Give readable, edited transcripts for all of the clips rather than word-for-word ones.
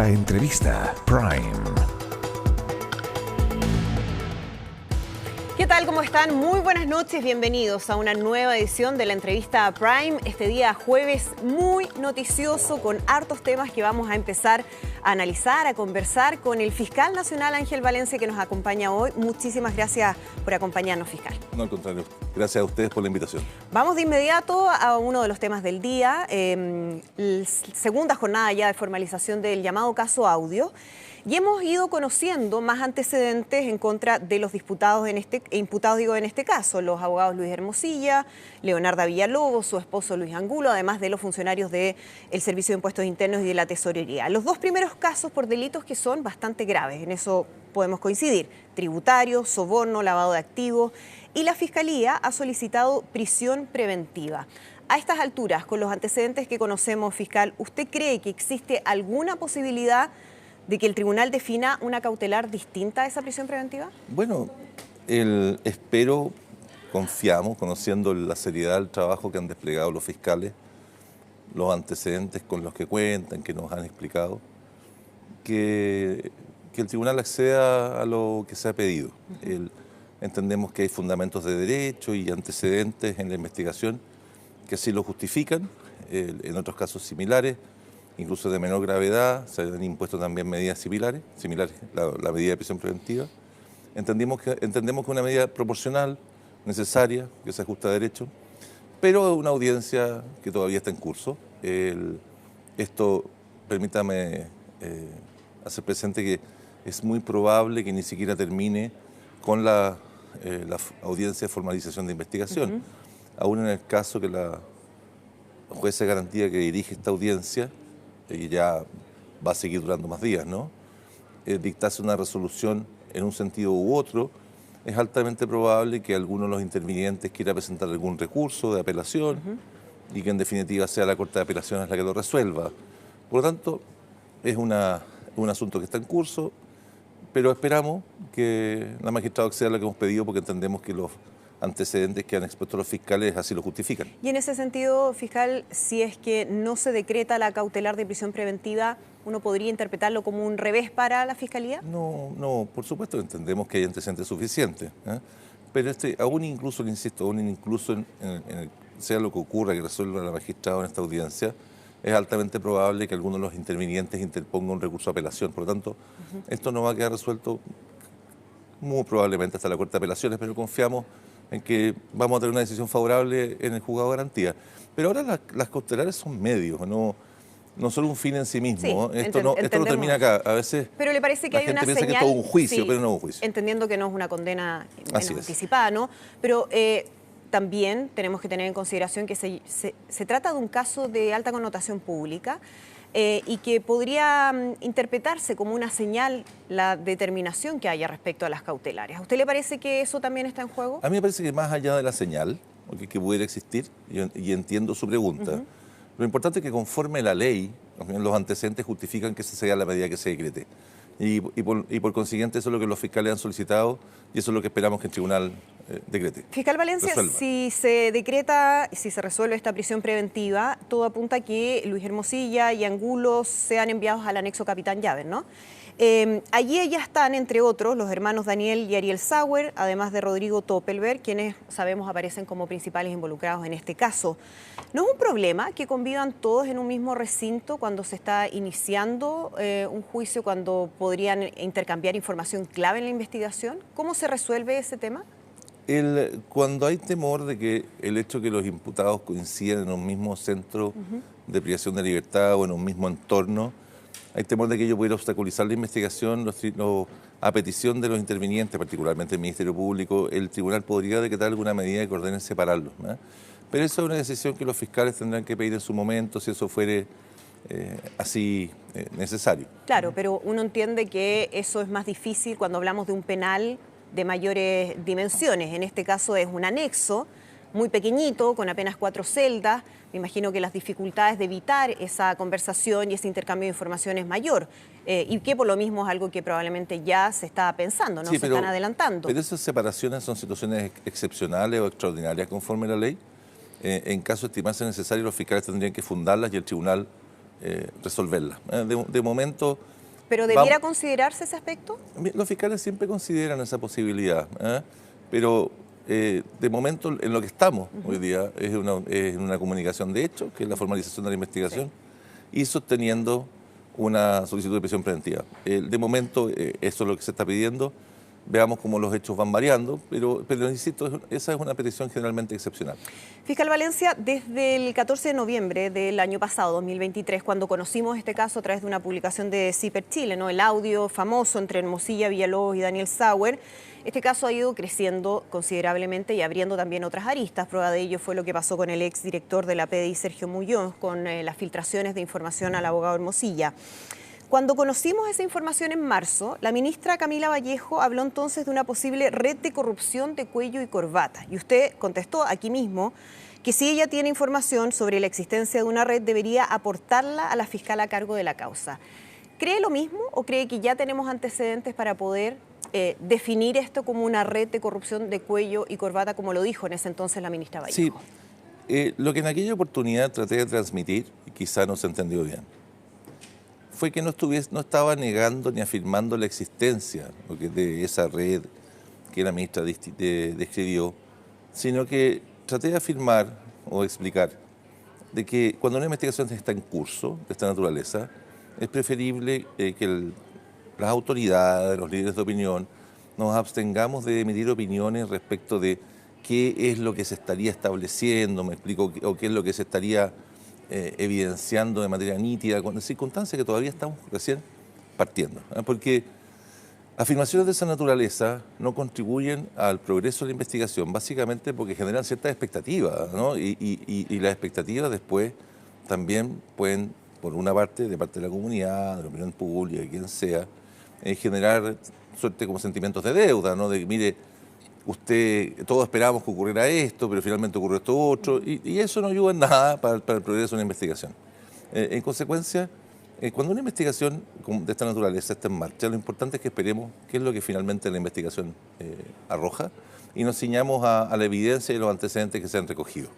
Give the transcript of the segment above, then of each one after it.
La Entrevista Prime. ¿Qué tal? ¿Cómo están? Muy buenas noches, bienvenidos a una nueva edición de La Entrevista Prime. Este día jueves muy noticioso con hartos temas que vamos a empezar a analizar, a conversar con el fiscal nacional Ángel Valencia que nos acompaña hoy. Muchísimas gracias por acompañarnos, fiscal. No, al contrario. Gracias a ustedes por la invitación. Vamos de inmediato a uno de los temas del día, segunda jornada ya de formalización del llamado caso Audio. Y hemos ido conociendo más antecedentes en contra de los imputados en este caso, los abogados Luis Hermosilla, Leonarda Villalobos, su esposo Luis Angulo, además de los funcionarios del Servicio de Impuestos Internos y de la Tesorería. Los dos primeros casos por delitos que son bastante graves, en eso podemos coincidir: tributario, soborno, lavado de activos, y la Fiscalía ha solicitado prisión preventiva. A estas alturas, con los antecedentes que conocemos, fiscal, ¿usted cree que existe alguna posibilidad de que el tribunal defina una cautelar distinta a esa prisión preventiva? Bueno, confiamos, conociendo la seriedad del trabajo que han desplegado los fiscales, los antecedentes con los que cuentan, que nos han explicado, que el tribunal acceda a lo que se ha pedido. Entendemos que hay fundamentos de derecho y antecedentes en la investigación que así lo justifican. En otros casos similares, incluso de menor gravedad, se han impuesto también medidas similares, la medida de prisión preventiva. Entendemos que es una medida proporcional, necesaria, que se ajusta a derecho, pero una audiencia que todavía está en curso. Esto, permítame hacer presente que es muy probable que ni siquiera termine con la audiencia de formalización de investigación. Aún en el caso que la jueza de garantía que dirige esta audiencia, y ya va a seguir durando más días, ¿no? Dictase una resolución en un sentido u otro, es altamente probable que alguno de los intervinientes quiera presentar algún recurso de apelación y que en definitiva sea la Corte de Apelaciones la que lo resuelva. Por lo tanto, es un asunto que está en curso, pero esperamos que la magistrada acceda a lo que hemos pedido porque entendemos que los antecedentes que han expuesto los fiscales así lo justifican. Y en ese sentido, fiscal, si es que no se decreta la cautelar de prisión preventiva, ¿uno podría interpretarlo como un revés para la Fiscalía? No, por supuesto entendemos que hay antecedentes suficientes, pero aún incluso, sea lo que ocurra, que resuelva la magistrada en esta audiencia, es altamente probable que alguno de los intervinientes interponga un recurso de apelación. Por lo tanto, esto no va a quedar resuelto muy probablemente hasta la Corte de Apelaciones, pero confiamos en que vamos a tener una decisión favorable en el juzgado de garantía. Pero ahora las cautelares son medios, no son un fin en sí mismo. Sí, esto no termina acá. A veces pero le parece que hay una señal, que es todo un juicio, sí, pero no es un juicio. Entendiendo que no es una condena anticipada, ¿no? Pero también tenemos que tener en consideración que se trata de un caso de alta connotación pública y que podría interpretarse como una señal la determinación que haya respecto a las cautelares. ¿A usted le parece que eso también está en juego? A mí me parece que más allá de la señal que pudiera existir, y entiendo su pregunta, lo importante es que conforme la ley, los antecedentes justifican que esa sea la medida que se decrete. Y por consiguiente eso es lo que los fiscales han solicitado y eso es lo que esperamos que el tribunal decrete. Fiscal Valencia, resuelva. Si se resuelve esta prisión preventiva, todo apunta a que Luis Hermosilla y Angulo sean enviados al anexo Capitán Llaves, ¿no? Allí ya están, entre otros, los hermanos Daniel y Ariel Sauer, además de Rodrigo Toppelberg, quienes sabemos aparecen como principales involucrados en este caso. ¿No es un problema que convivan todos en un mismo recinto cuando se está iniciando un juicio, cuando podrían intercambiar información clave en la investigación? ¿Cómo se resuelve ese tema? Cuando hay temor de que el hecho de que los imputados coincidan en un mismo centro de privación de libertad o en un mismo entorno, hay temor de que ello pudiera obstaculizar la investigación. A petición de los intervinientes, particularmente el Ministerio Público, el tribunal podría decretar alguna medida que ordene separarlos, ¿no? Pero eso es una decisión que los fiscales tendrán que pedir en su momento, si eso fuere así necesario. Claro, pero uno entiende que eso es más difícil cuando hablamos de un penal de mayores dimensiones. En este caso es un anexo muy pequeñito, con apenas 4 celdas. Me imagino que las dificultades de evitar esa conversación y ese intercambio de información es mayor. Y que por lo mismo es algo que probablemente ya se está pensando, ¿no? Sí, se están adelantando. Pero esas separaciones son situaciones excepcionales o extraordinarias conforme a la ley. En caso de estimarse necesario, los fiscales tendrían que fundarlas y el tribunal resolverla. De momento... ¿Pero debiera considerarse ese aspecto? Los fiscales siempre consideran esa posibilidad, pero de momento en lo que estamos hoy día es una comunicación de hecho, que es la formalización de la investigación, y sosteniendo una solicitud de prisión preventiva. De momento eso es lo que se está pidiendo. Veamos cómo los hechos van variando, pero insisto, esa es una petición generalmente excepcional. Fiscal Valencia, desde el 14 de noviembre del año pasado, 2023, cuando conocimos este caso a través de una publicación de CIPER Chile, ¿no? El audio famoso entre Hermosilla, Villalobos y Daniel Sauer, este caso ha ido creciendo considerablemente y abriendo también otras aristas. Prueba de ello fue lo que pasó con el exdirector de la PDI, Sergio Muñoz, con las filtraciones de información al abogado Hermosilla. Cuando conocimos esa información en marzo, la ministra Camila Vallejo habló entonces de una posible red de corrupción de cuello y corbata. Y usted contestó aquí mismo que si ella tiene información sobre la existencia de una red, debería aportarla a la fiscal a cargo de la causa. ¿Cree lo mismo o cree que ya tenemos antecedentes para poder definir esto como una red de corrupción de cuello y corbata, como lo dijo en ese entonces la ministra Vallejo? Sí, lo que en aquella oportunidad traté de transmitir, y quizá no se entendió bien, fue que no estaba negando ni afirmando la existencia de esa red que la ministra describió, sino que traté de afirmar o explicar de que cuando una investigación está en curso de esta naturaleza, es preferible que las autoridades, los líderes de opinión, nos abstengamos de emitir opiniones respecto de qué es lo que se estaría estableciendo, me explico, o qué es lo que se estaría evidenciando de manera nítida, con circunstancias que todavía estamos recién partiendo. Porque afirmaciones de esa naturaleza no contribuyen al progreso de la investigación, básicamente porque generan ciertas expectativas, ¿no? Y las expectativas después también pueden, por una parte, de parte de la comunidad, de la opinión pública, de quien sea, generar suerte como sentimientos de deuda, ¿no? De, mire, todos esperábamos que ocurriera esto, pero finalmente ocurrió esto otro, y eso no ayuda en nada para el progreso de una investigación. En consecuencia, cuando una investigación de esta naturaleza está en marcha, lo importante es que esperemos qué es lo que finalmente la investigación arroja y nos ciñamos a la evidencia y los antecedentes que se han recogido.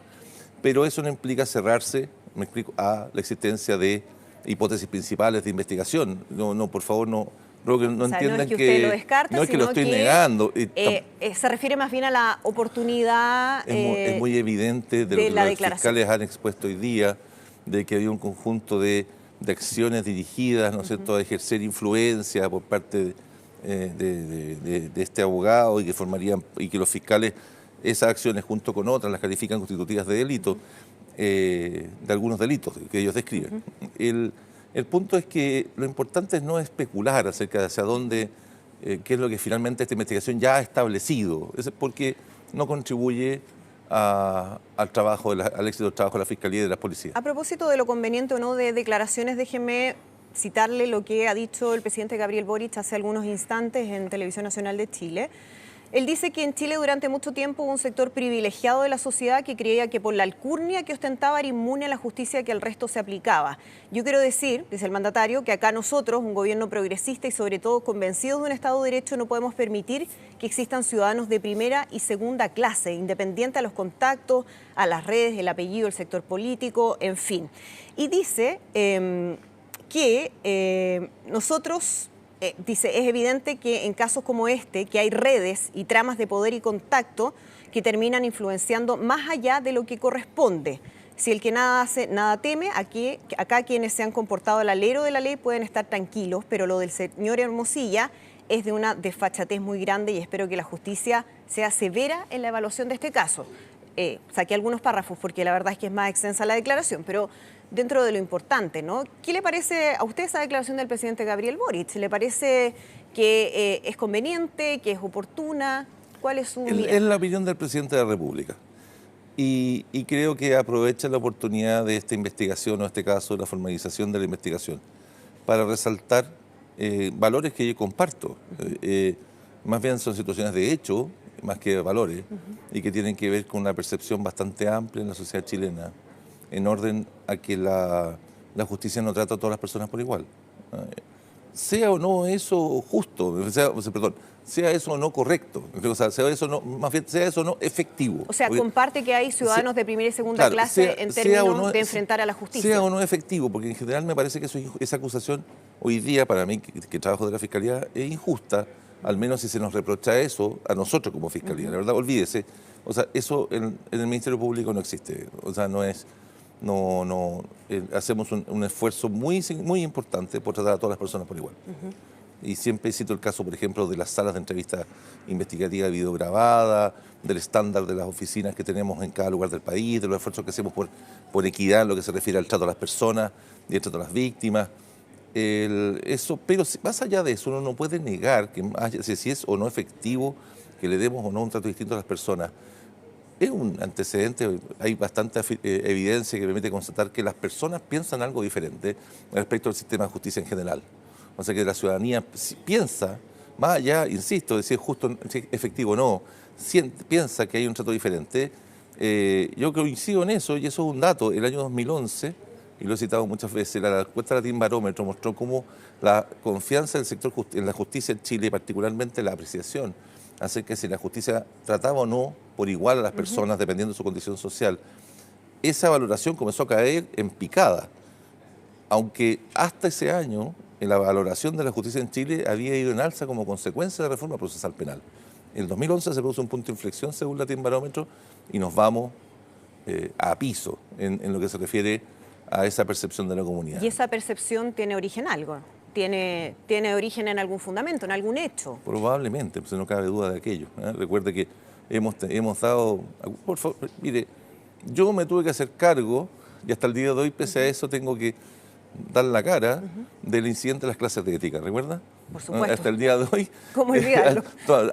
Pero eso no implica cerrarse, me explico, a la existencia de hipótesis principales de investigación. No, por favor, no. Creo que no entiendan no es que usted lo descarta, no es que lo estoy que, negando. Se refiere más bien a la oportunidad es muy evidente de lo que los fiscales han expuesto hoy día, de que había un conjunto de acciones dirigidas, ¿no es cierto?, a ejercer influencia por parte de este abogado y que los fiscales esas acciones junto con otras las califican constitutivas de delito, de algunos delitos que ellos describen. El punto es que lo importante es no especular acerca de hacia dónde, qué es lo que finalmente esta investigación ya ha establecido, porque no contribuye al éxito del trabajo de la Fiscalía y de las policías. A propósito de lo conveniente o no de declaraciones, déjeme citarle lo que ha dicho el presidente Gabriel Boric hace algunos instantes en Televisión Nacional de Chile. Él dice que en Chile durante mucho tiempo hubo un sector privilegiado de la sociedad que creía que por la alcurnia que ostentaba era inmune a la justicia que al resto se aplicaba. Yo quiero decir, dice el mandatario, que acá nosotros, un gobierno progresista y sobre todo convencidos de un Estado de Derecho, no podemos permitir que existan ciudadanos de primera y segunda clase, independiente a los contactos, a las redes, el apellido, el sector político, en fin. Y dice que nosotros... dice, es evidente que en casos como este, que hay redes y tramas de poder y contacto que terminan influenciando más allá de lo que corresponde. Si el que nada hace, nada teme, acá quienes se han comportado al alero de la ley pueden estar tranquilos, pero lo del señor Hermosilla es de una desfachatez muy grande y espero que la justicia sea severa en la evaluación de este caso. Saqué algunos párrafos porque la verdad es que es más extensa la declaración, pero dentro de lo importante, ¿no? ¿Qué le parece a usted esa declaración del presidente Gabriel Boric? ¿Le parece que es conveniente, que es oportuna? ¿Cuál es su mirada? Es la opinión del presidente de la República. Y creo que aprovecha la oportunidad de esta investigación, o en este caso, la formalización de la investigación, para resaltar valores que yo comparto. Más bien son situaciones de hecho, más que valores, y que tienen que ver con una percepción bastante amplia en la sociedad chilena, en orden a que la justicia no trata a todas las personas por igual. sea o no eso justo, sea eso o no correcto, o sea, sea eso no, más bien sea eso no efectivo. O sea, comparte que hay ciudadanos de primera y segunda claro, clase en términos de sea, enfrentar a la justicia. Sea o no efectivo, porque en general me parece que esa acusación hoy día, para mí, que trabajo de la Fiscalía, es injusta, al menos si se nos reprocha eso a nosotros como Fiscalía. La verdad, olvídese, o sea, eso en el Ministerio Público no existe, o sea, hacemos un esfuerzo muy importante por tratar a todas las personas por igual. Y siempre cito el caso, por ejemplo, de las salas de entrevista investigativa videograbada, del estándar de las oficinas que tenemos en cada lugar del país, de los esfuerzos que hacemos por equidad en lo que se refiere al trato a las personas y al trato a las víctimas. Pero más allá de eso, uno no puede negar que si es o no efectivo que le demos o no un trato distinto a las personas. Es un antecedente, hay bastante evidencia que permite constatar que las personas piensan algo diferente respecto al sistema de justicia en general. O sea que la ciudadanía piensa, más allá, insisto, de si es justo, si es efectivo o no, piensa que hay un trato diferente. Yo coincido en eso, y eso es un dato. El año 2011, y lo he citado muchas veces, la encuesta Latin Barómetro mostró cómo la confianza del sector en la justicia en Chile, particularmente la apreciación acerca de si la justicia trataba o no por igual a las personas, dependiendo de su condición social, esa valoración comenzó a caer en picada. Aunque hasta ese año, en la valoración de la justicia en Chile había ido en alza como consecuencia de la reforma procesal penal. En el 2011 se produce un punto de inflexión según Latin Barómetro y nos vamos a piso en lo que se refiere a esa percepción de la comunidad. ¿Y esa percepción tiene origen algo? ¿Tiene origen en algún fundamento, en algún hecho? Probablemente, pues no cabe duda de aquello. Recuerde que hemos dado... Por favor, mire, yo me tuve que hacer cargo y hasta el día de hoy, pese a eso, tengo que dar la cara del incidente de las clases de ética, ¿recuerda? Por supuesto. Hasta el día de hoy, ¿Cómo olvidarlo?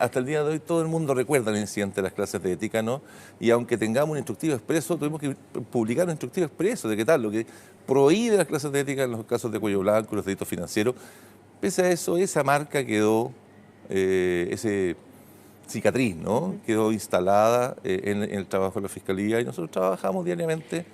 hasta el día de hoy todo el mundo recuerda el incidente de las clases de ética, ¿no? Y aunque tengamos un instructivo expreso, tuvimos que publicar un instructivo expreso de qué tal, lo que prohíbe las clases de ética en los casos de cuello blanco y los delitos financieros. Pese a eso, esa marca quedó, ese cicatriz, ¿no? Quedó instalada en el trabajo de la Fiscalía y nosotros trabajamos diariamente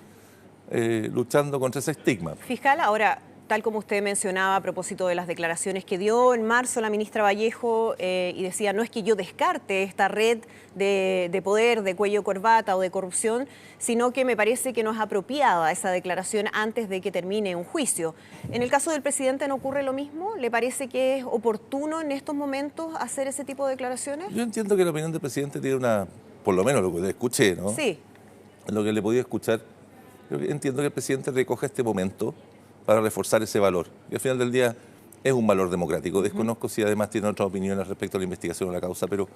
luchando contra ese estigma. Fiscal, ahora, tal como usted mencionaba a propósito de las declaraciones que dio en marzo la ministra Vallejo y decía, no es que yo descarte esta red de poder, de cuello corbata o de corrupción, sino que me parece que no es apropiada esa declaración antes de que termine un juicio. ¿En el caso del presidente no ocurre lo mismo? ¿Le parece que es oportuno en estos momentos hacer ese tipo de declaraciones? Yo entiendo que la opinión del presidente tiene por lo menos lo que le escuché, ¿no? Sí. Lo que le podía escuchar, yo entiendo que el presidente recoja este momento para reforzar ese valor. Y al final del día es un valor democrático. Desconozco si además tiene otras opiniones respecto a la investigación o la causa, pero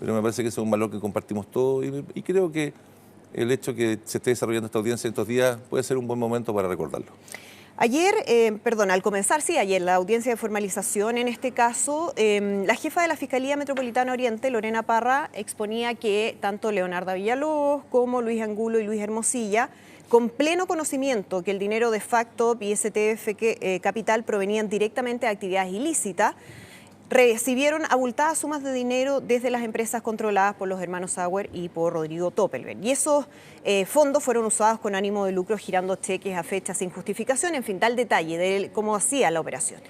me parece que ese es un valor que compartimos todos y creo que el hecho que se esté desarrollando esta audiencia en estos días puede ser un buen momento para recordarlo. Ayer, al comenzar, ayer la audiencia de formalización, en este caso, la jefa de la Fiscalía Metropolitana Oriente, Lorena Parra, exponía que tanto Leonardo Villalobos como Luis Angulo y Luis Hermosilla, con pleno conocimiento que el dinero de Factop y STF Capital provenían directamente de actividades ilícitas, recibieron abultadas sumas de dinero desde las empresas controladas por los hermanos Sauer y por Rodrigo Toppelberg. Y esos fondos fueron usados con ánimo de lucro, girando cheques a fechas sin justificación, en fin, tal detalle de cómo hacía la operación.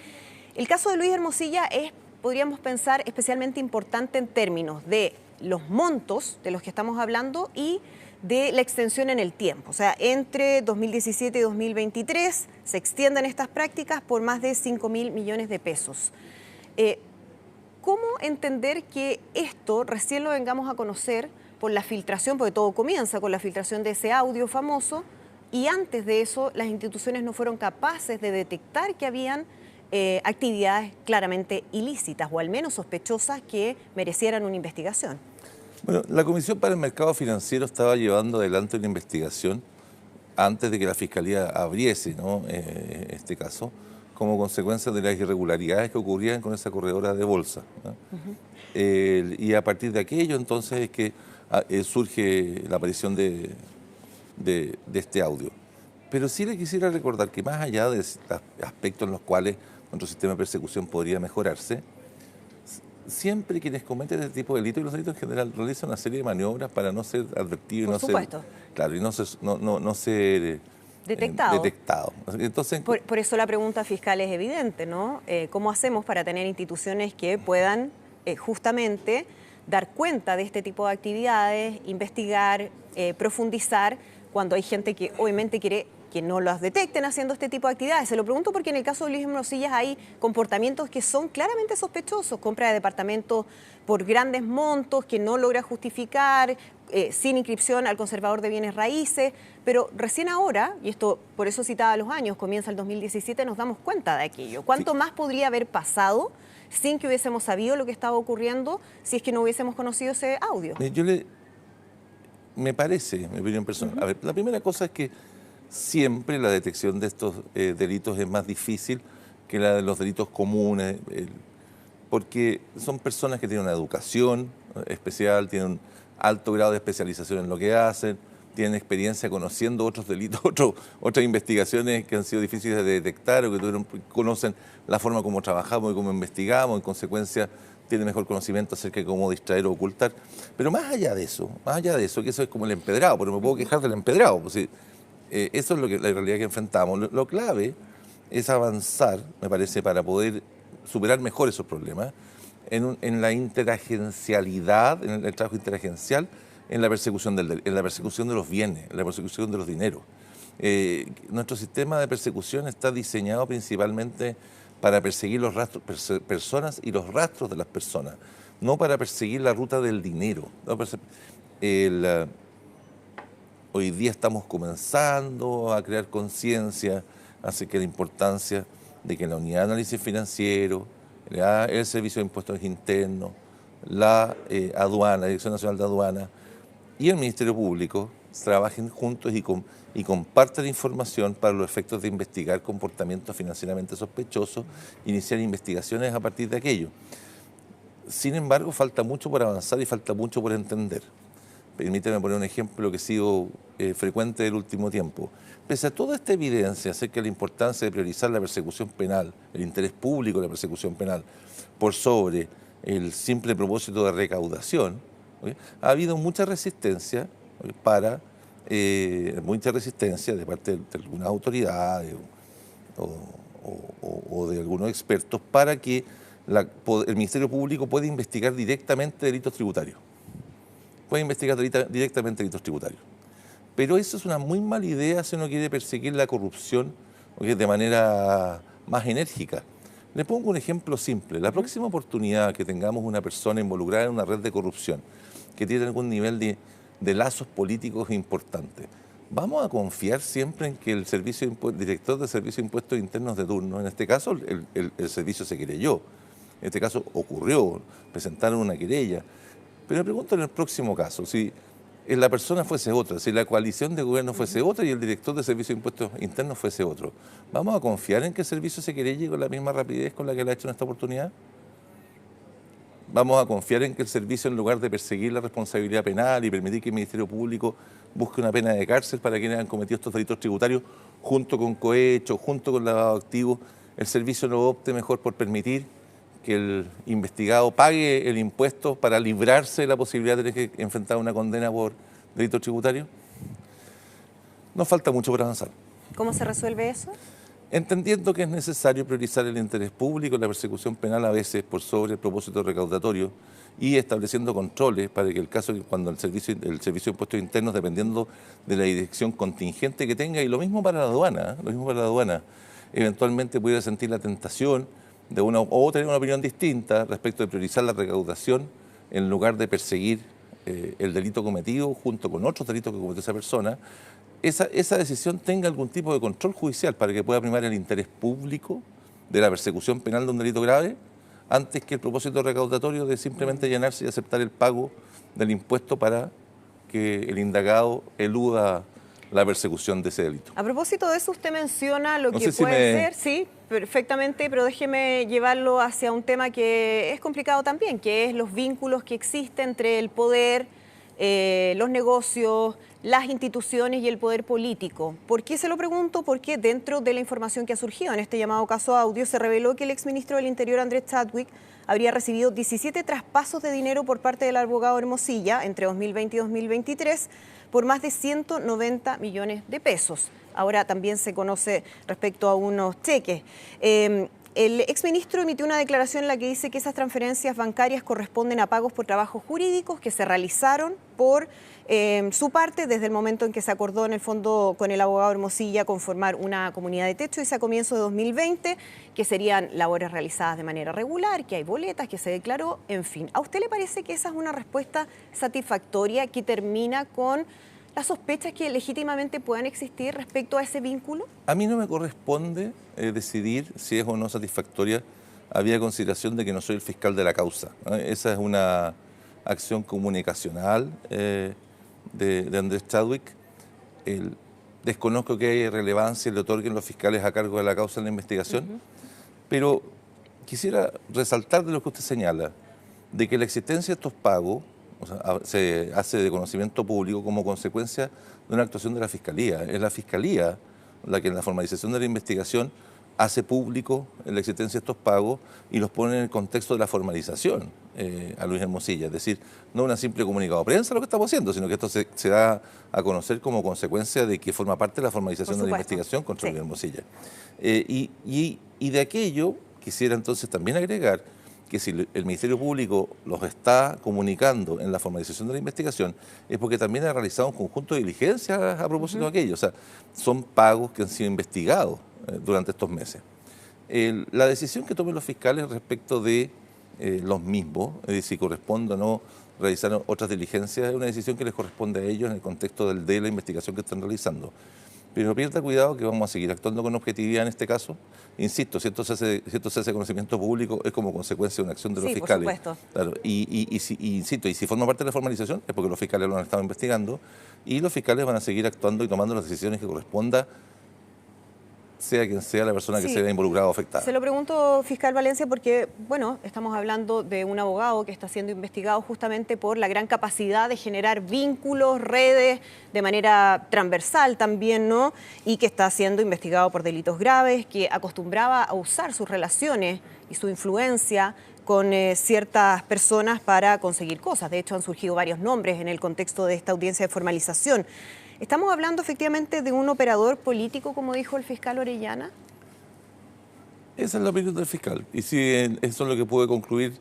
El caso de Luis Hermosilla es, podríamos pensar, especialmente importante en términos de los montos de los que estamos hablando y de la extensión en el tiempo. O sea, entre 2017 y 2023 se extienden estas prácticas por más de 5.000 millones de pesos. ¿Cómo entender que esto recién lo vengamos a conocer por la filtración, porque todo comienza con la filtración de ese audio famoso, y antes de eso las instituciones no fueron capaces de detectar que habían actividades claramente ilícitas o al menos sospechosas que merecieran una investigación? Bueno, la Comisión para el Mercado Financiero estaba llevando adelante una investigación antes de que la Fiscalía abriese, ¿no? Este caso, como consecuencia de las irregularidades que ocurrían con esa corredora de bolsa, ¿no? Y a partir de aquello entonces es que surge la aparición de este audio. Pero sí le quisiera recordar que más allá de aspectos en los cuales nuestro sistema de persecución podría mejorarse, siempre quienes cometen este tipo de delitos y los delitos en general realizan una serie de maniobras para no ser advertidos y no ser, claro, y no ser detectado. detectado. Entonces, Por eso la pregunta fiscal es evidente, ¿no? ¿Cómo hacemos para tener instituciones que puedan justamente dar cuenta de este tipo de actividades, investigar, profundizar, cuando hay gente que obviamente quiere que no las detecten haciendo este tipo de actividades? Se lo pregunto porque en el caso de Luis Morosillas hay comportamientos que son claramente sospechosos, compra de departamentos por grandes montos que no logra justificar, sin inscripción al conservador de bienes raíces, pero recién ahora, y esto por eso citaba los años, comienza el 2017, nos damos cuenta de aquello. ¿Cuánto más podría haber pasado sin que hubiésemos sabido lo que estaba ocurriendo si es que no hubiésemos conocido ese audio? Me parece, mi opinión personal. A ver, la primera cosa es que siempre la detección de estos delitos es más difícil que la de los delitos comunes, porque son personas que tienen una educación especial, tienen un alto grado de especialización en lo que hacen, tienen experiencia conociendo otros delitos, otras investigaciones que han sido difíciles de detectar o que conocen la forma como trabajamos y cómo investigamos, en consecuencia tienen mejor conocimiento acerca de cómo distraer o ocultar. Pero más allá de eso, que eso es como el empedrado, pero me puedo quejar del empedrado, pues, sí, eso es la realidad que enfrentamos. Lo clave es avanzar, me parece, para poder superar mejor esos problemas, en la interagencialidad, en el trabajo interagencial, en la persecución en la persecución de los bienes, en la persecución de los dineros. Nuestro sistema de persecución está diseñado principalmente para perseguir los rastros, personas y los rastros de las personas, no para perseguir la ruta del dinero. ¿No? Hoy día estamos comenzando a crear conciencia acerca de la importancia de que la Unidad de Análisis Financiero, el Servicio de Impuestos Internos, la aduana, la Dirección Nacional de Aduana y el Ministerio Público trabajen juntos y compartan información para los efectos de investigar comportamientos financieramente sospechosos, iniciar investigaciones a partir de aquello. Sin embargo, falta mucho por avanzar y falta mucho por entender. Permíteme poner un ejemplo que ha sido frecuente del último tiempo. Pese a toda esta evidencia acerca de la importancia de priorizar la persecución penal, el interés público de la persecución penal, por sobre el simple propósito de recaudación, ha habido mucha resistencia mucha resistencia de parte de algunas autoridades o de algunos expertos para que el Ministerio Público pueda investigar directamente delitos tributarios. Puede investigar directamente delitos tributarios. Pero eso es una muy mala idea si uno quiere perseguir la corrupción de manera más enérgica. Le pongo un ejemplo simple. La próxima oportunidad que tengamos una persona involucrada en una red de corrupción que tiene algún nivel de lazos políticos importantes, ¿vamos a confiar siempre en que el director del Servicio de Impuestos Internos de turno, en este caso el servicio se querelló, en este caso ocurrió, presentaron una querella? Pero me pregunto en el próximo caso, si la persona fuese otra, si la coalición de gobierno fuese otra y el director de Servicio de Impuestos Internos fuese otro, ¿vamos a confiar en que el servicio se querelle con la misma rapidez con la que lo ha hecho en esta oportunidad? ¿Vamos a confiar en que el servicio, en lugar de perseguir la responsabilidad penal y permitir que el Ministerio Público busque una pena de cárcel para quienes han cometido estos delitos tributarios, junto con cohecho, junto con lavado de activos, el servicio no opte mejor por permitir que el investigado pague el impuesto para librarse de la posibilidad de tener que enfrentar una condena por delitos tributarios? Nos falta mucho por avanzar. ¿Cómo se resuelve eso? Entendiendo que es necesario priorizar el interés público en la persecución penal a veces por sobre el propósito recaudatorio y estableciendo controles para que el caso cuando el servicio de impuestos internos, dependiendo de la dirección contingente que tenga, y lo mismo para la aduana, eventualmente pudiera sentir la tentación de o tener una opinión distinta respecto de priorizar la recaudación en lugar de perseguir el delito cometido junto con otros delitos que cometió esa persona. Esa decisión tenga algún tipo de control judicial para que pueda primar el interés público de la persecución penal de un delito grave antes que el propósito recaudatorio de simplemente llenarse y aceptar el pago del impuesto para que el indagado eluda la persecución de ese delito. A propósito de eso, usted menciona lo No que sé si puede ser, sí, perfectamente, pero déjeme llevarlo hacia un tema que es complicado también, que es los vínculos que existen entre el poder los negocios, las instituciones y el poder político. ¿Por qué se lo pregunto? Porque dentro de la información que ha surgido en este llamado caso Audio se reveló que el exministro del Interior, Andrés Chadwick, habría recibido 17 traspasos de dinero por parte del abogado Hermosilla entre 2020 y 2023 por más de 190 millones de pesos. Ahora también se conoce respecto a unos cheques. El exministro emitió una declaración en la que dice que esas transferencias bancarias corresponden a pagos por trabajos jurídicos que se realizaron por su parte desde el momento en que se acordó en el fondo con el abogado Hermosilla conformar una comunidad de techo, y a comienzo de 2020, que serían labores realizadas de manera regular, que hay boletas, que se declaró, en fin. ¿A usted le parece que esa es una respuesta satisfactoria que termina con las sospechas que legítimamente puedan existir respecto a ese vínculo? A mí no me corresponde decidir si es o no satisfactoria, había consideración de que no soy el fiscal de la causa. Esa es una acción comunicacional de Andrés Chadwick. Desconozco que haya relevancia y le otorguen los fiscales a cargo de la causa en la investigación, pero quisiera resaltar de lo que usted señala, de que la existencia de estos pagos, o sea, se hace de conocimiento público como consecuencia de una actuación de la Fiscalía. Es la Fiscalía la que en la formalización de la investigación hace público la existencia de estos pagos y los pone en el contexto de la formalización a Luis Hermosilla. Es decir, no una simple comunicado de prensa lo que estamos haciendo, sino que esto se da a conocer como consecuencia de que forma parte de la formalización de la investigación contra Luis Hermosilla. Y de aquello quisiera entonces también agregar que si el Ministerio Público los está comunicando en la formalización de la investigación, es porque también ha realizado un conjunto de diligencias a propósito de aquello. O sea, son pagos que han sido investigados durante estos meses. La decisión que tomen los fiscales respecto de los mismos, si corresponde o no realizar otras diligencias, es una decisión que les corresponde a ellos en el contexto de la investigación que están realizando. Pero pierda cuidado que vamos a seguir actuando con objetividad en este caso. Insisto, si esto se hace conocimiento público es como consecuencia de una acción de los fiscales. Por supuesto. Claro, insisto, y si forma parte de la formalización es porque los fiscales lo han estado investigando y los fiscales van a seguir actuando y tomando las decisiones que corresponda, sea quien sea la persona que se vea involucrada o afectada. Se lo pregunto, fiscal Valencia, porque, bueno, estamos hablando de un abogado que está siendo investigado justamente por la gran capacidad de generar vínculos, redes, de manera transversal también, ¿no? Y que está siendo investigado por delitos graves, que acostumbraba a usar sus relaciones y su influencia con ciertas personas para conseguir cosas. De hecho, han surgido varios nombres en el contexto de esta audiencia de formalización. ¿Estamos hablando efectivamente de un operador político, como dijo el fiscal Orellana? Esa es la opinión del fiscal. Y si eso es lo que puede concluir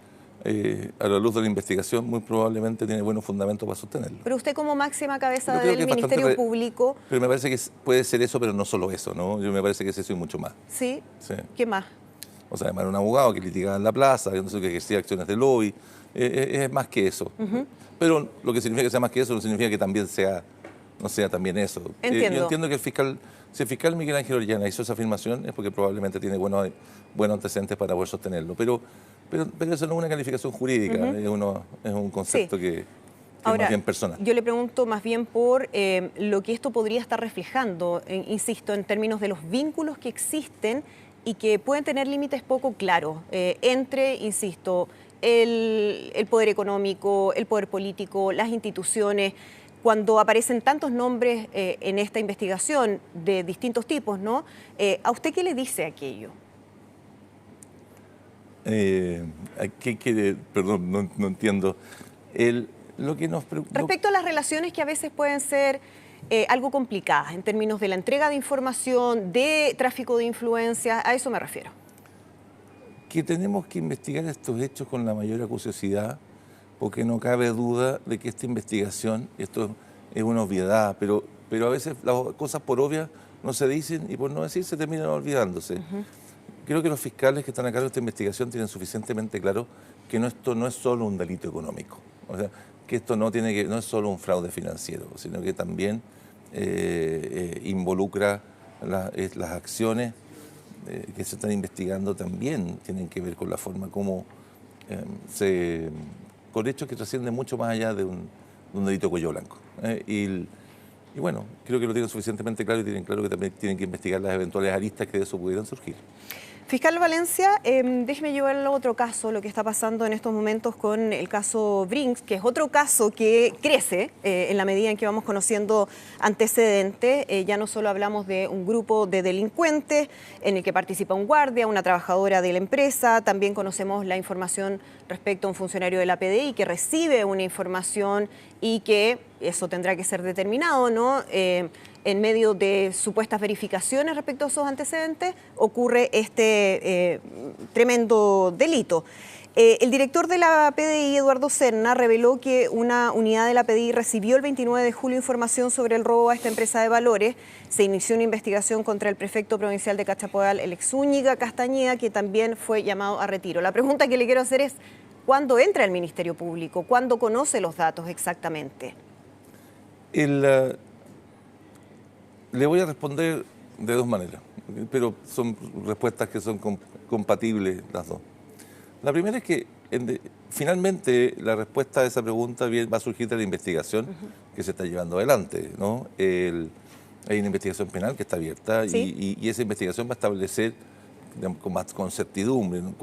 a la luz de la investigación, muy probablemente tiene buenos fundamentos para sostenerlo. Pero usted como máxima cabeza del Ministerio Público... Pero me parece que puede ser eso, pero no solo eso, ¿no? Yo me parece que es eso y mucho más. ¿Sí? ¿Qué más? O sea, además era un abogado que litigaba en la plaza, que ejercía acciones de lobby. Es más que eso. Pero lo que significa que sea más que eso no significa que también no sea también eso. Entiendo. Yo entiendo que si el fiscal Miguel Ángel Orellana hizo esa afirmación es porque probablemente tiene buenos antecedentes para poder sostenerlo. Pero eso no es una calificación jurídica, es un concepto que ahora, es más bien personal. Yo le pregunto más bien por lo que esto podría estar reflejando, insisto, en términos de los vínculos que existen y que pueden tener límites poco claros entre, insisto, el poder económico, el poder político, las instituciones. Cuando aparecen tantos nombres en esta investigación de distintos tipos, ¿no? ¿A usted qué le dice aquello? ¿Qué quiere? Perdón, no entiendo. Lo que nos preocupa... Respecto a las relaciones que a veces pueden ser algo complicadas en términos de la entrega de información, de tráfico de influencias, a eso me refiero. Que tenemos que investigar estos hechos con la mayor acuciosidad, porque no cabe duda de que esta investigación, esto es una obviedad, pero a veces las cosas por obvias no se dicen y por no decir se terminan olvidándose. Creo que los fiscales que están a cargo de esta investigación tienen suficientemente claro que esto no es solo un delito económico, o sea, que esto no es solo un fraude financiero, sino que también involucra las acciones que se están investigando también tienen que ver con la forma como con hechos que trascienden mucho más allá de un delito cuello blanco. Y bueno, creo que lo tienen suficientemente claro y tienen claro que también tienen que investigar las eventuales aristas que de eso pudieran surgir. Fiscal Valencia, déjeme llevar a otro caso, lo que está pasando en estos momentos con el caso Brinks, que es otro caso que crece en la medida en que vamos conociendo antecedentes. Ya no solo hablamos de un grupo de delincuentes en el que participa un guardia, una trabajadora de la empresa, también conocemos la información respecto a un funcionario de la PDI que recibe una información y que eso tendrá que ser determinado, ¿no? En medio de supuestas verificaciones respecto a esos antecedentes, ocurre este tremendo delito. El director de la PDI, Eduardo Serna, reveló que una unidad de la PDI recibió el 29 de julio información sobre el robo a esta empresa de valores. Se inició una investigación contra el prefecto provincial de Cachapoal, el ex Zúñiga Castañeda, que también fue llamado a retiro. La pregunta que le quiero hacer es, ¿cuándo entra el Ministerio Público? ¿Cuándo conoce los datos exactamente? Le voy a responder de dos maneras, pero son respuestas que son compatibles las dos. La primera es que finalmente la respuesta a esa pregunta va a surgir de la investigación que se está llevando adelante, ¿no? Hay una investigación penal que está abierta, ¿sí? y esa investigación va a establecer con certidumbre, ¿no?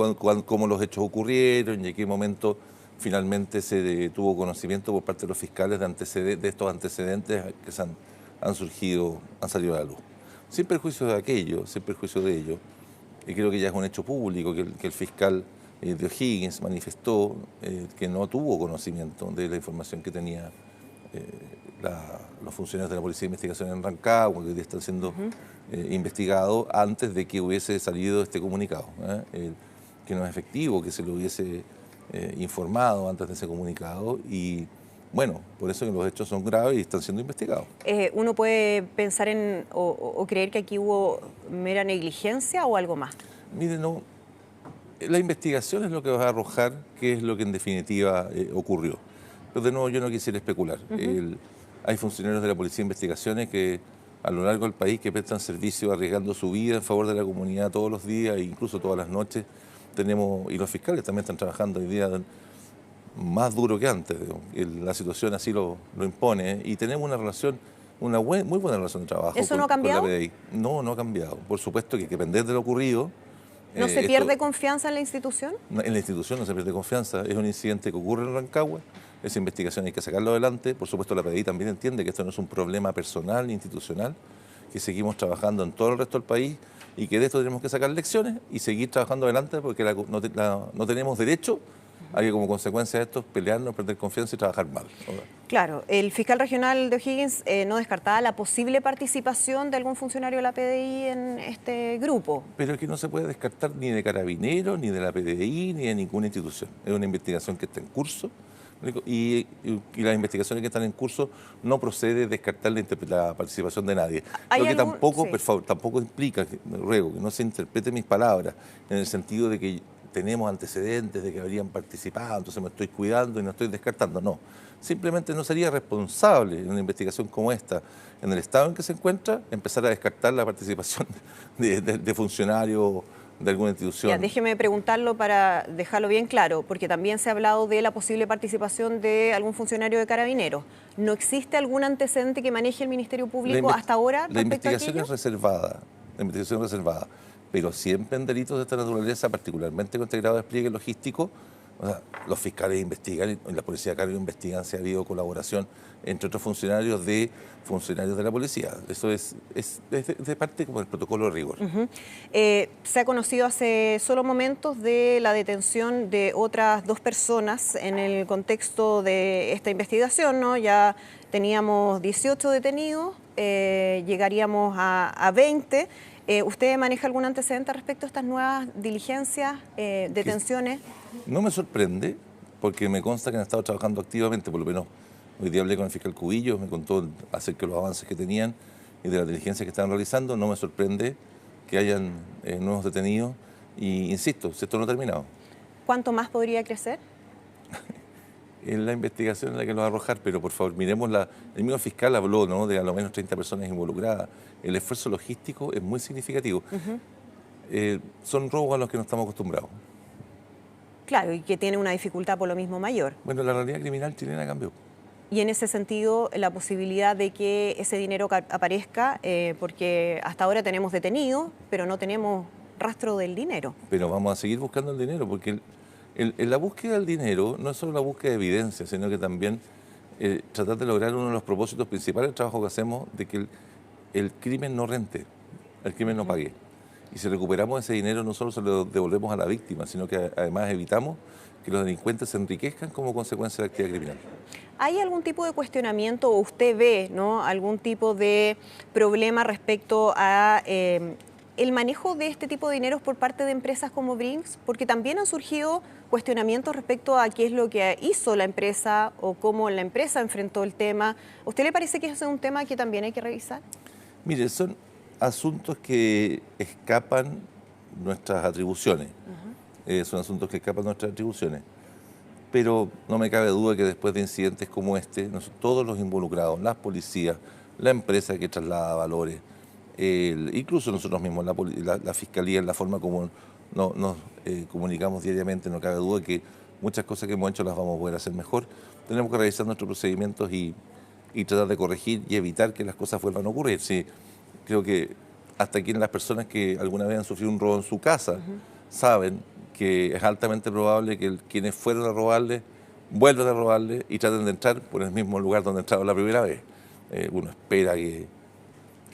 Cómo los hechos ocurrieron y en qué momento finalmente se tuvo conocimiento por parte de los fiscales de estos antecedentes que han salido a la luz. Sin perjuicio de aquello, sin perjuicio de ello, y creo que ya es un hecho público que el fiscal de O'Higgins manifestó que no tuvo conocimiento de la información que tenía los funcionarios de la Policía de Investigación en Rancagua, que hoy día están siendo investigados antes de que hubiese salido este comunicado, que no es efectivo, que se lo hubiese informado antes de ese comunicado y bueno, por eso que los hechos son graves y están siendo investigados. ¿Uno puede pensar o creer que aquí hubo mera negligencia o algo más? Mire, no, la investigación es lo que va a arrojar qué es lo que en definitiva ocurrió. Pero de nuevo yo no quisiera especular. Hay funcionarios de la Policía de Investigaciones que a lo largo del país que prestan servicio arriesgando su vida en favor de la comunidad todos los días e incluso todas las noches. Y los fiscales también están trabajando hoy día más duro que antes. La situación así lo impone y tenemos una muy buena relación de trabajo. ¿Eso no ha cambiado? Con la PDI. No, no ha cambiado. Por supuesto que hay que depender de lo ocurrido. ¿No se pierde confianza en la institución? En la institución no se pierde confianza. Es un incidente que ocurre en Rancagua. Esa investigación hay que sacarlo adelante. Por supuesto, la PDI también entiende que esto no es un problema personal ni institucional, que seguimos trabajando en todo el resto del país y que de esto tenemos que sacar lecciones y seguir trabajando adelante porque no tenemos derecho a que como consecuencia de esto pelearnos, perder confianza y trabajar mal. Claro, el fiscal regional de O'Higgins no descartaba la posible participación de algún funcionario de la PDI en este grupo. Pero es que no se puede descartar ni de Carabineros, ni de la PDI, ni de ninguna institución. Es una investigación que está en curso y las investigaciones que están en curso no procede descartar la participación de nadie. Lo que tampoco, por favor, tampoco implica, ruego, que no se interpreten mis palabras en el sentido de que tenemos antecedentes de que habrían participado, entonces me estoy cuidando y no estoy descartando. No, simplemente no sería responsable en una investigación como esta, en el estado en que se encuentra, empezar a descartar la participación de funcionarios de alguna institución. Ya, déjeme preguntarlo para dejarlo bien claro, porque también se ha hablado de la posible participación de algún funcionario de Carabineros. ¿No existe algún antecedente que maneje el Ministerio Público hasta ahora respecto a aquello? La investigación es reservada. Pero siempre en delitos de esta naturaleza, particularmente con este grado de despliegue logístico, o sea, los fiscales investigan y la policía de cargo investigan si ha habido colaboración entre otros funcionarios de la policía. Eso es de parte como del protocolo de rigor. Se ha conocido hace solo momentos de la detención de otras 2 personas en el contexto de esta investigación, ¿no? Ya teníamos 18 detenidos, llegaríamos a 20. ¿Usted maneja algún antecedente respecto a estas nuevas diligencias, detenciones? No me sorprende, porque me consta que han estado trabajando activamente, por lo menos hoy día hablé con el fiscal Cubillos, me contó acerca de los avances que tenían y de las diligencias que estaban realizando. No me sorprende que hayan nuevos detenidos y, insisto, esto no ha terminado. ¿Cuánto más podría crecer? En la investigación en la que lo va a arrojar, pero por favor, miremos el mismo fiscal habló, ¿no?, de a lo menos 30 personas involucradas. El esfuerzo logístico es muy significativo. Son robos a los que no estamos acostumbrados. Claro, y que tiene una dificultad por lo mismo mayor. Bueno, la realidad criminal chilena cambió. Y en ese sentido, la posibilidad de que ese dinero aparezca, porque hasta ahora tenemos detenidos, pero no tenemos rastro del dinero. Pero vamos a seguir buscando el dinero, porque la búsqueda del dinero no es solo la búsqueda de evidencia, sino que también tratar de lograr uno de los propósitos principales del trabajo que hacemos, de que el crimen no rente, el crimen no pague. Y si recuperamos ese dinero, no solo se lo devolvemos a la víctima, sino que además evitamos que los delincuentes se enriquezcan como consecuencia de la actividad criminal. ¿Hay algún tipo de cuestionamiento o usted ve, ¿no?, algún tipo de problema respecto a el manejo de este tipo de dineros por parte de empresas como Brink's? Porque también han surgido cuestionamientos respecto a qué es lo que hizo la empresa o cómo la empresa enfrentó el tema. ¿A usted le parece que ese es un tema que también hay que revisar? Mire, son asuntos que escapan nuestras atribuciones. Son asuntos que escapan nuestras atribuciones. Pero no me cabe duda que después de incidentes como este, todos los involucrados, las policías, la empresa que traslada valores, incluso nosotros mismos, la Fiscalía, en la forma como nos comunicamos diariamente, no cabe duda que muchas cosas que hemos hecho las vamos a poder hacer mejor. Tenemos que revisar nuestros procedimientos y tratar de corregir y evitar que las cosas vuelvan a ocurrir. Sí, creo que hasta aquí las personas que alguna vez han sufrido un robo en su casa saben que es altamente probable que quienes fueron a robarle vuelvan a robarle y traten de entrar por el mismo lugar donde entraron la primera vez. Uno espera que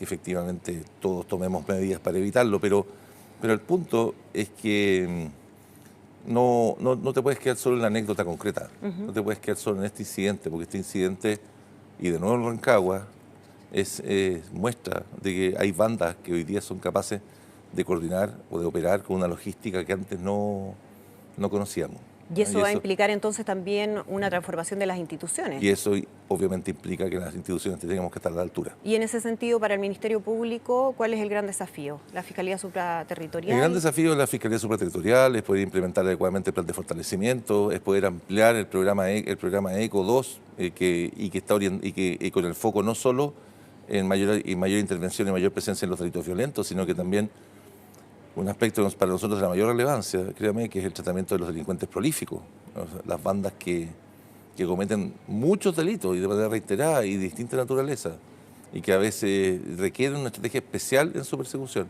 efectivamente todos tomemos medidas para evitarlo, pero el punto es que no te puedes quedar solo en la anécdota concreta, no te puedes quedar solo en este incidente, porque este incidente, y de nuevo en Rancagua, es muestra de que hay bandas que hoy día son capaces de coordinar o de operar con una logística que antes no conocíamos. Y eso va a implicar entonces también una transformación de las instituciones. Y eso obviamente implica que las instituciones tengamos que estar a la altura. Y en ese sentido, para el Ministerio Público, ¿cuál es el gran desafío? ¿La Fiscalía Supraterritorial? El gran desafío de la Fiscalía Supraterritorial es poder implementar adecuadamente el plan de fortalecimiento, es poder ampliar el programa ECO 2, y con el foco no solo en mayor intervención y mayor presencia en los delitos violentos, sino que también un aspecto para nosotros de la mayor relevancia, créame, que es el tratamiento de los delincuentes prolíficos, o sea, las bandas que cometen muchos delitos y de manera reiterada y de distinta naturaleza, y que a veces requieren una estrategia especial en su persecución.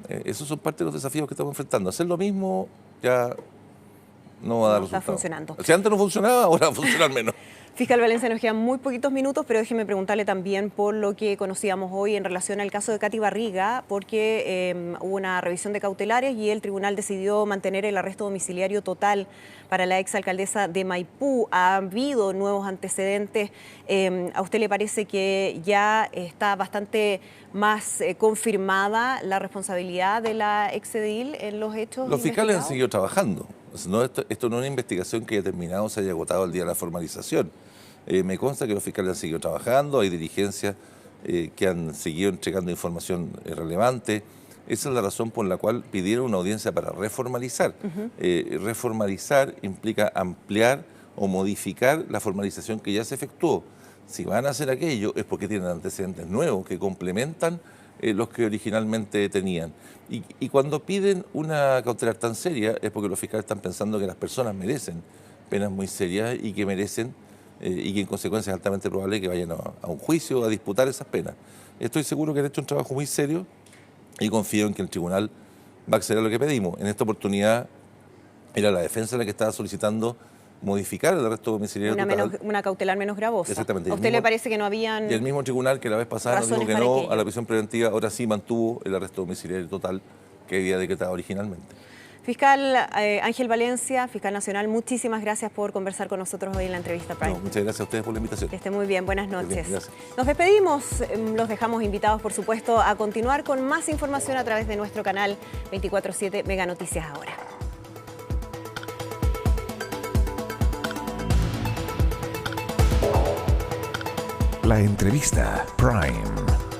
Esos son parte de los desafíos que estamos enfrentando. Hacer lo mismo ya no va a dar resultados. Está funcionando. Si antes no funcionaba, ahora va a funcionar menos. Fiscal Valencia, nos quedan muy poquitos minutos, pero déjeme preguntarle también por lo que conocíamos hoy en relación al caso de Katy Barriga, porque hubo una revisión de cautelares y el tribunal decidió mantener el arresto domiciliario total para la exalcaldesa de Maipú. Ha habido nuevos antecedentes. ¿A usted le parece que ya está bastante más confirmada la responsabilidad de la exedil en los hechos? Los fiscales han seguido trabajando. Esto no es una investigación que haya terminado o se haya agotado el día de la formalización. Me consta que los fiscales han seguido trabajando, hay diligencias que han seguido entregando información relevante. Esa es la razón por la cual pidieron una audiencia para reformalizar. Reformalizar implica ampliar o modificar la formalización que ya se efectuó. Si van a hacer aquello es porque tienen antecedentes nuevos que complementan los que originalmente tenían. Y cuando piden una cautelar tan seria es porque los fiscales están pensando que las personas merecen penas muy serias y que merecen y que en consecuencia es altamente probable que vayan a un juicio a disputar esas penas. Estoy seguro que han hecho un trabajo muy serio y confío en que el tribunal va a acceder a lo que pedimos. En esta oportunidad era la defensa la que estaba solicitando modificar el arresto domiciliario total. Una cautelar menos gravosa. Exactamente. ¿A usted le parece que no habían Y el mismo tribunal que la vez pasada nos dijo que no a la prisión preventiva, ahora sí mantuvo el arresto domiciliario total que había decretado originalmente. Fiscal Ángel Valencia, fiscal nacional, muchísimas gracias por conversar con nosotros hoy en la entrevista Prime. Muchas gracias a ustedes por la invitación. Que esté muy bien, buenas noches. Bien, nos despedimos, los dejamos invitados, por supuesto, a continuar con más información a través de nuestro canal 24/7 Mega Noticias Ahora. La entrevista Prime.